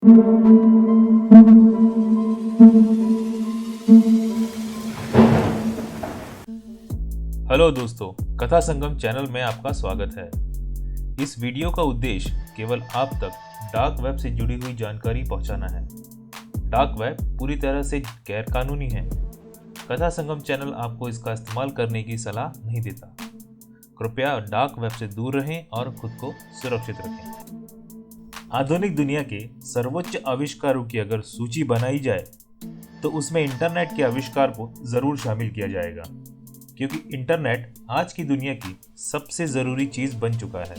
Hello दोस्तों, कथा संगम channel में आपका स्वागत है। इस वीडियो का उद्देश्य केवल आप तक डार्क वेब से जुड़ी हुई जानकारी पहुंचाना है। डार्क वेब पूरी तरह से गैरकानूनी है। कथा संगम चैनल आपको इसका इस्तेमाल करने की सलाह नहीं देता। कृपया डार्क वेब से दूर रहें और खुद को सुरक्षित रखें। आधुनिक दुनिया के सर्वोच्च आविष्कारों की अगर सूची बनाई जाए तो उसमें इंटरनेट के आविष्कार को ज़रूर शामिल किया जाएगा, क्योंकि इंटरनेट आज की दुनिया की सबसे ज़रूरी चीज़ बन चुका है,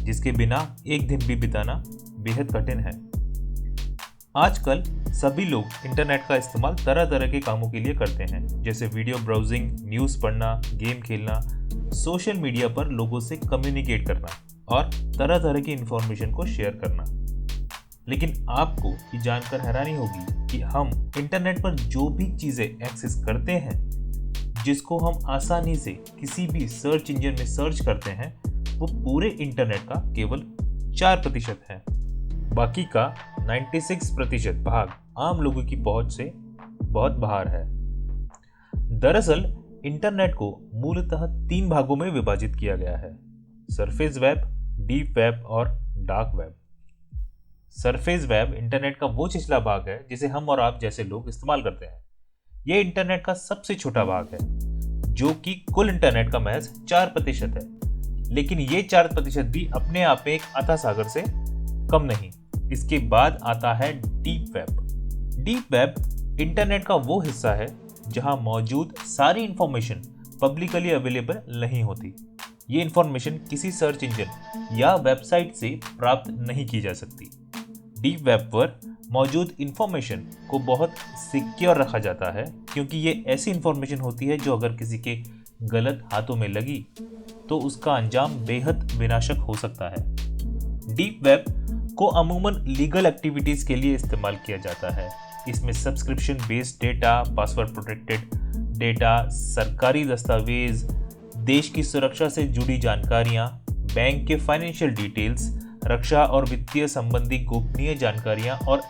जिसके बिना एक दिन भी बिताना बेहद कठिन है। आजकल सभी लोग इंटरनेट का इस्तेमाल तरह तरह के कामों के लिए करते हैं, जैसे वीडियो ब्राउजिंग, न्यूज़ पढ़ना, गेम खेलना, सोशल मीडिया पर लोगों से कम्युनिकेट करना और तरह तरह की इंफॉर्मेशन को शेयर करना। लेकिन आपको ये जानकर हैरानी होगी कि हम इंटरनेट पर जो भी चीज़ें एक्सेस करते हैं, जिसको हम आसानी से किसी भी सर्च इंजन में सर्च करते हैं, वो पूरे इंटरनेट का केवल 4% है। बाकी का 96% भाग आम लोगों की पहुंच से बहुत बाहर है। दरअसल इंटरनेट को मूलतः 3 भागों में विभाजित किया गया है: सरफेस वेब, डीप वेब और dark web. Surface web internet का वो छिछला भाग है जिसे हम और आप जैसे लोग इस्तेमाल करते हैं। यह इंटरनेट का सबसे छोटा भाग है, जो कि कुल इंटरनेट का महज 4% है। लेकिन ये 4% भी अपने आप में एक अथाह सागर से कम नहीं। इसके बाद आता है deep web. Deep web internet का वो हिस्सा है जहां मौजूद सारी इंफॉर्मेशन पब्लिकली अवेलेबल नहीं होती। ये इंफॉर्मेशन किसी सर्च इंजन या वेबसाइट से प्राप्त नहीं की जा सकती। डीप वेब पर मौजूद इंफॉर्मेशन को बहुत सिक्योर रखा जाता है, क्योंकि ये ऐसी इंफॉर्मेशन होती है जो अगर किसी के गलत हाथों में लगी तो उसका अंजाम बेहद विनाशक हो सकता है। डीप वेब को अमूमन लीगल एक्टिविटीज़ के लिए इस्तेमाल किया जाता है। इसमें subscription based data, password protected data, सरकारी दस्तावेज, देश की सुरक्षा से जुड़ी जानकारियाँ, बैंक के फाइनेंशियल डिटेल्स, रक्षा और वित्तीय संबंधी गोपनीय जानकारियां और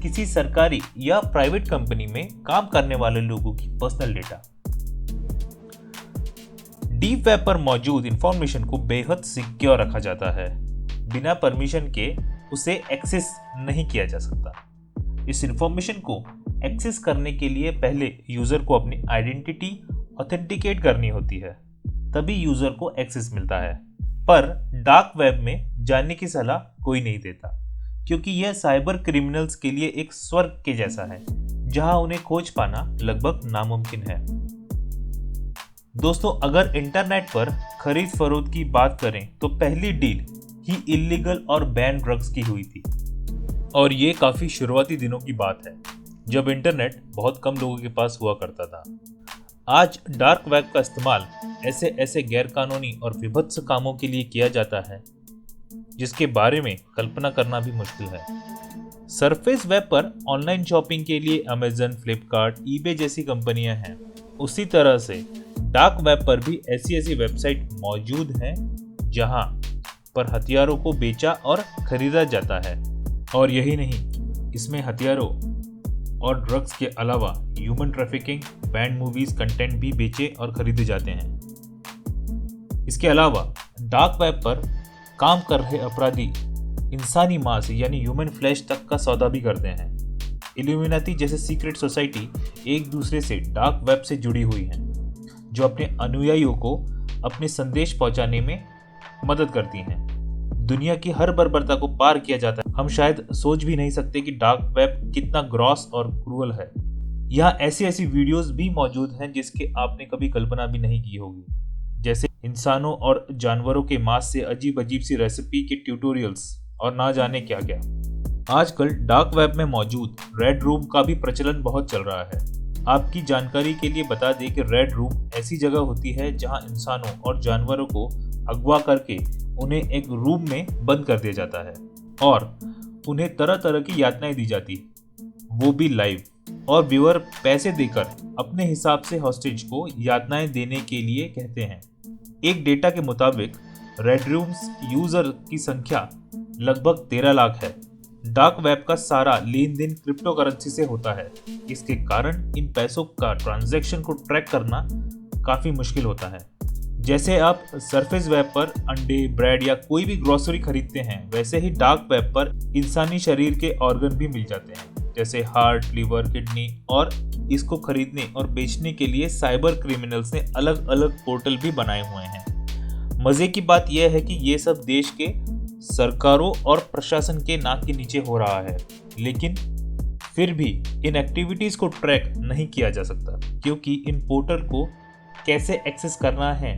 किसी सरकारी या प्राइवेट कंपनी में काम करने वाले लोगों की पर्सनल डेटा। डीप वेब पर मौजूद इंफॉर्मेशन को बेहद सिक्योर रखा जाता है। बिना परमिशन के उसे एक्सेस नहीं किया जा सकता। इस इंफॉर्मेशन को एक्सेस करने के लिए पहले यूजर को अपनी आइडेंटिटी ऑथेंटिकेट करनी होती है, तभी यूजर को एक्सेस मिलता है। पर डार्क वेब में जाने की सलाह कोई नहीं देता, क्योंकि यह साइबर क्रिमिनल्स के लिए एक स्वर्ग के जैसा है, जहां उन्हें खोज पाना लगभग नामुमकिन है। दोस्तों, अगर इंटरनेट पर खरीद फरोख्त की बात करें तो पहली डील ही इल्लीगल और बैन ड्रग्स की हुई थी, और ये काफी शुरुआती दिनों की बात है, जब इंटरनेट बहुत कम लोगों के पास हुआ करता था। आज डार्क वेब का इस्तेमाल ऐसे गैरकानूनी और विभत्स कामों के लिए किया जाता है जिसके बारे में कल्पना करना भी मुश्किल है। सरफेस वेब पर ऑनलाइन शॉपिंग के लिए अमेजन, फ्लिपकार्ट, ईबे जैसी कंपनियां हैं। उसी तरह से डार्क वेब पर भी ऐसी वेबसाइट मौजूद हैं जहां पर हथियारों को बेचा और खरीदा जाता है। और यही नहीं, इसमें हथियारों और ड्रग्स के अलावा human trafficking, band movies content भी बेचे और खरीदे जाते हैं। इसके अलावा डार्क वेब पर काम कर रहे अपराधी इंसानी मांस यानी ह्यूमन फ्लैश तक का सौदा भी करते हैं। इल्यूमिनाती जैसे सीक्रेट सोसाइटी एक दूसरे से डार्क वेब से जुड़ी हुई हैं, जो अपने अनुयायियों को अपने संदेश पहुंचाने में मदद करती हैं। दुनिया की हर बर्बरता को पार किया जाता है। हम शायद सोच भी नहीं सकते कि डार्क वेब कितना ग्रॉस और क्रूअल है। यहाँ ऐसी वीडियोस भी मौजूद हैं जिसके आपने कभी कल्पना भी नहीं की होगी, जैसे इंसानों और जानवरों के मांस से अजीब सी रेसिपी के ट्यूटोरियल्स और ना जाने क्या क्या। आजकल डार्क वेब में मौजूद रेड रूम का भी प्रचलन बहुत चल रहा है। आपकी जानकारी के लिए बता दें कि रेड रूम ऐसी जगह होती है जहां इंसानों और जानवरों को अगवा करके उन्हें एक रूम में बंद कर दिया जाता है और उन्हें तरह तरह की यातनाएं दी जाती है, वो भी लाइव। और व्यूअर पैसे देकर अपने हिसाब से हॉस्टेज को यातनाएं देने के लिए कहते हैं। एक डेटा के मुताबिक रेड रूम्स यूजर की संख्या लगभग 13 लाख है, डार्क वेब का सारा लेन देन क्रिप्टो करेंसी से होता है। इसके कारण इन पैसों का ट्रांजैक्शन को ट्रैक करना काफी मुश्किल होता है। जैसे आप सरफेस वेब पर अंडे, ब्रेड या कोई भी ग्रोसरी खरीदते हैं, वैसे ही डार्क वेब पर इंसानी शरीर के ऑर्गन भी मिल जाते हैं, जैसे हार्ट, लिवर, किडनी। और इसको खरीदने और बेचने के लिए साइबर क्रिमिनल्स ने अलग अलग पोर्टल भी बनाए हुए हैं। मजे की बात यह है कि ये सब देश के सरकारों और प्रशासन के नाक के नीचे हो रहा है, लेकिन फिर भी इन एक्टिविटीज को ट्रैक नहीं किया जा सकता, क्योंकि इन पोर्टल को कैसे एक्सेस करना है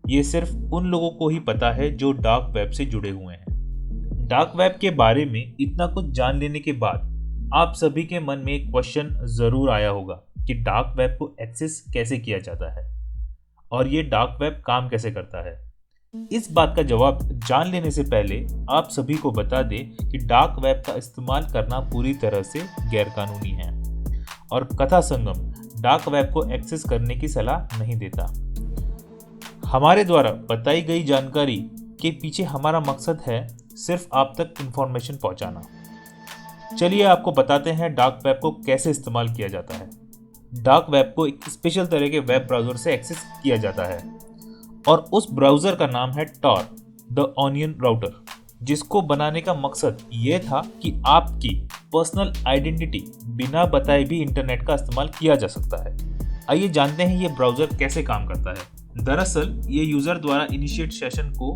ये सिर्फ उन लोगों को ही पता है जो डार्क वेब से जुड़े हुए हैं। डार्क वेब के बारे में इतना कुछ जान लेने के बाद आप सभी के मन में एक क्वेश्चन जरूर आया होगा कि डार्क वेब को एक्सेस कैसे किया जाता है और ये डार्क वेब काम कैसे करता है। इस बात का जवाब जान लेने से पहले आप सभी को बता दें कि डार्क वेब का इस्तेमाल करना पूरी तरह से गैरकानूनी है और कथा संगम डार्क वेब को एक्सेस करने की सलाह नहीं देता। हमारे द्वारा बताई गई जानकारी के पीछे हमारा मकसद है सिर्फ आप तक इंफॉर्मेशन पहुंचाना। चलिए आपको बताते हैं डार्क वेब को कैसे इस्तेमाल किया जाता है। डार्क वेब को एक स्पेशल तरह के वेब ब्राउजर से एक्सेस किया जाता है और उस ब्राउजर का नाम है टॉर द ऑनियन राउटर, जिसको बनाने का मकसद ये था कि आपकी पर्सनल आइडेंटिटी बिना बताए भी इंटरनेट का इस्तेमाल किया जा सकता है। आइए जानते हैं ये ब्राउजर कैसे काम करता है। दरअसल ये यूजर द्वारा इनिशिएट सेशन को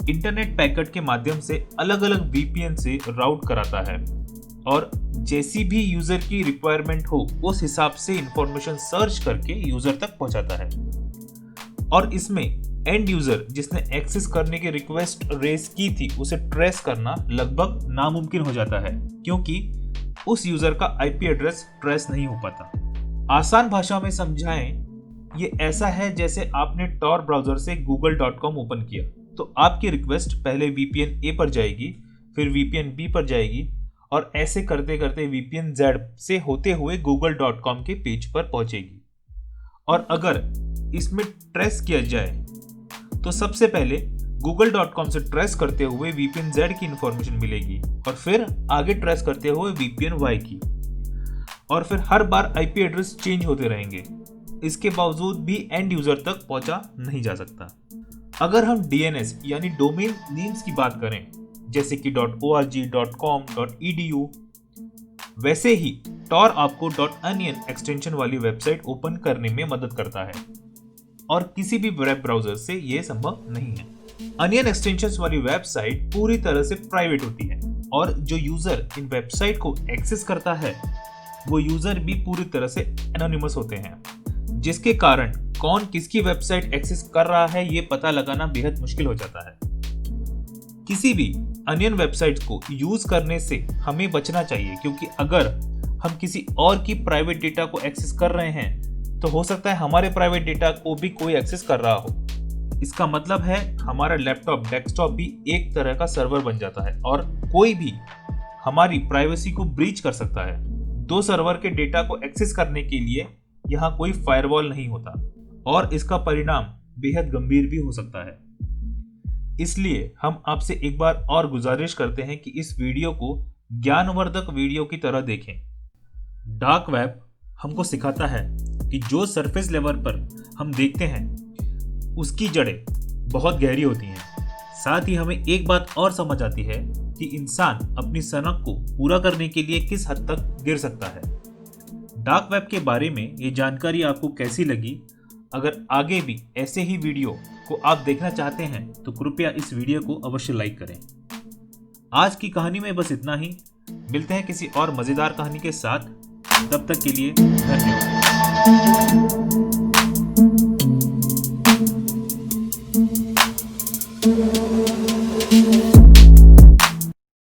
इंटरनेट पैकेट के माध्यम से अलग अलग VPN से राउट कराता है और जैसी भी यूजर की रिक्वायरमेंट हो उस हिसाब से इंफॉर्मेशन सर्च करके यूजर तक पहुंचाता है। और इसमें एंड यूजर जिसने एक्सेस करने की रिक्वेस्ट रेज की थी उसे ट्रेस करना लगभग नामुमकिन हो जाता है, क्योंकि उस यूजर का IP एड्रेस ट्रेस नहीं हो पाता। आसान भाषा में समझाएं, ये ऐसा है जैसे आपने टॉर ब्राउजर से google.com ओपन किया तो आपकी रिक्वेस्ट पहले VPN A पर जाएगी, फिर VPN B पर जाएगी और ऐसे करते करते VPN Z से होते हुए google.com के पेज पर पहुंचेगी। और अगर इसमें ट्रेस किया जाए तो सबसे पहले google.com से ट्रेस करते हुए VPN Z की इंफॉर्मेशन मिलेगी और फिर आगे ट्रेस करते हुए VPN Y की, और फिर हर बार IP एड्रेस चेंज होते रहेंगे। इसके बावजूद भी एंड यूजर तक पहुंचा नहीं जा सकता। अगर हम DNS यानी डोमेन नेम्स की बात करें, जैसे कि .org, .com, .edu, वैसे ही टॉर आपको .onion एक्सटेंशन वाली वेबसाइट ओपन करने में मदद करता है और किसी भी वेब ब्राउजर से यह संभव नहीं है। अनियन एक्सटेंशंस वाली वेबसाइट पूरी तरह से प्राइवेट होती है और जो यूजर इन वेबसाइट को एक्सेस करता है वो यूजर भी पूरी तरह से एनोनिमस होते हैं, जिसके कारण कौन किसकी वेबसाइट एक्सेस कर रहा है ये पता लगाना बेहद मुश्किल हो जाता है। किसी भी अनियन वेबसाइट को यूज करने से हमें बचना चाहिए, क्योंकि अगर हम किसी और की प्राइवेट डेटा को एक्सेस कर रहे हैं तो हो सकता है हमारे प्राइवेट डेटा को भी कोई एक्सेस कर रहा हो। इसका मतलब है हमारा लैपटॉप, डेस्कटॉप भी एक तरह का सर्वर बन जाता है और कोई भी हमारी प्राइवेसी को ब्रीच कर सकता है। दो सर्वर के डेटा को एक्सेस करने के लिए यहाँ कोई फायरवॉल नहीं होता और इसका परिणाम बेहद गंभीर भी हो सकता है। इसलिए हम आपसे एक बार और गुजारिश करते हैं कि इस वीडियो को ज्ञानवर्धक वीडियो की तरह देखें। डार्क वेब हमको सिखाता है कि जो सरफेस लेवल पर हम देखते हैं उसकी जड़ें बहुत गहरी होती हैं। साथ ही हमें एक बात और समझ आती है कि इंसान अपनी सनक को पूरा करने के लिए किस हद तक गिर सकता है। डार्क वेब के बारे में ये जानकारी आपको कैसी लगी? अगर आगे भी ऐसे ही वीडियो को आप देखना चाहते हैं तो कृपया इस वीडियो को अवश्य लाइक करें। आज की कहानी में बस इतना ही। मिलते हैं किसी और मज़ेदार कहानी के साथ। तब तक के लिए धन्यवाद।